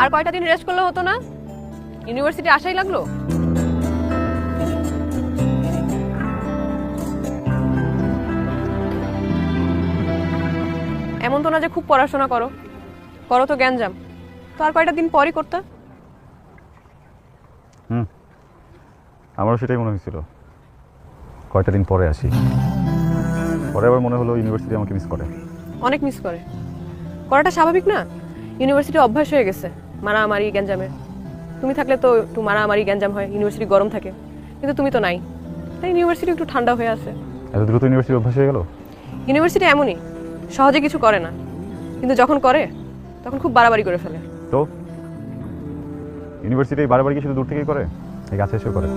আর কয়টা দিন রেস্ট করলে হতো না? ইউনিভার্সিটি আসাই লাগলো। এমন তো না যে খুব পড়াশোনা করো, করো তো জ্ঞানজাম। তো আর কয়টা দিন পরই করতে। আমারও সেটাই মনে হয়েছিল, কয়টা দিন পরে আসি। পরে আবার মনে হলো ইউনিভার্সিটি আমাকে মিস করে। অনেক মিস করে, করাটা স্বাভাবিক না? ইউনিভার্সিটি অভ্যাস হয়ে গেছে মারামারি গ্যাঞ্জামের। তুমি থাকলে তো একটু মারামারি গ্যাঞ্জাম হয়, ইউনিভার্সিটি গরম থাকে, কিন্তু তুমি তো নাই, তাই ইউনিভার্সিটি একটু ঠান্ডা হয়ে আছে। এত দ্রুত ইউনিভার্সিটি অভ্যাস হয়ে গেল? ইউনিভার্সিটি এমনই, সহজে কিছু করে না, কিন্তু যখন করে তখন খুব বাড়াবাড়ি করে ফেলে। তো ইউনিভার্সিটি বারবার কি শুধু দূর থেকেই করে, এই কাছে এসেও করে?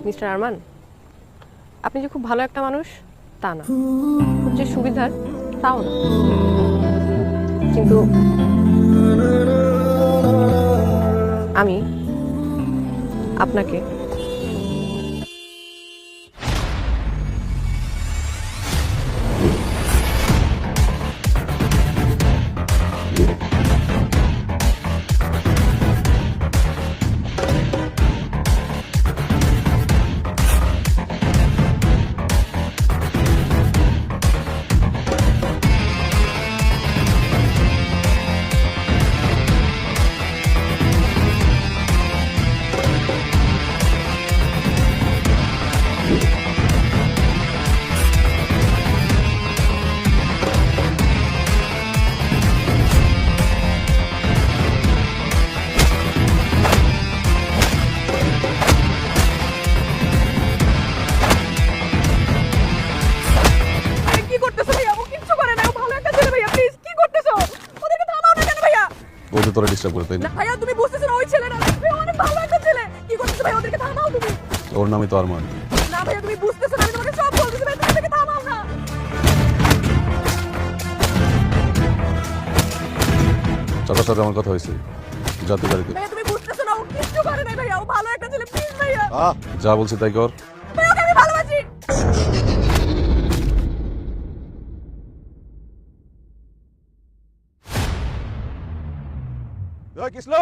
মিস্টার আরমান, আপনি যে খুব ভালো একটা মানুষ তা না, খুব যে সুবিধার তাও না, কিন্তু আমি আপনাকে ও তো তোরা ডিস্টার্ব করে, তাই না? ভাইয়া তুমি বুঝতেছো না, ওই ছেলে না, অনেক ভালো একটা ছেলে। কি করতেছো ভাই? ওদেরকে থামাও তুমি। ওর নামই তো আরমান। না ভাইয়া তুমি বুঝতেছো না, আমি তোমাকে সব বলতেছি ভাই, তুমি ওদেরকে থামাও না। চাচার সাথে আমার কথা হয়েছে, জাতি বাড়িতে। ভাইয়া তুমি বুঝতেছো না, ও কিচ্ছু করে নাই ভাইয়া, ও ভালো একটা ছেলে, প্লিজ ভাইয়া। যা বলছি তাই কর। ভাইয়া ওকে আমি ভালোবাসি। কিসলো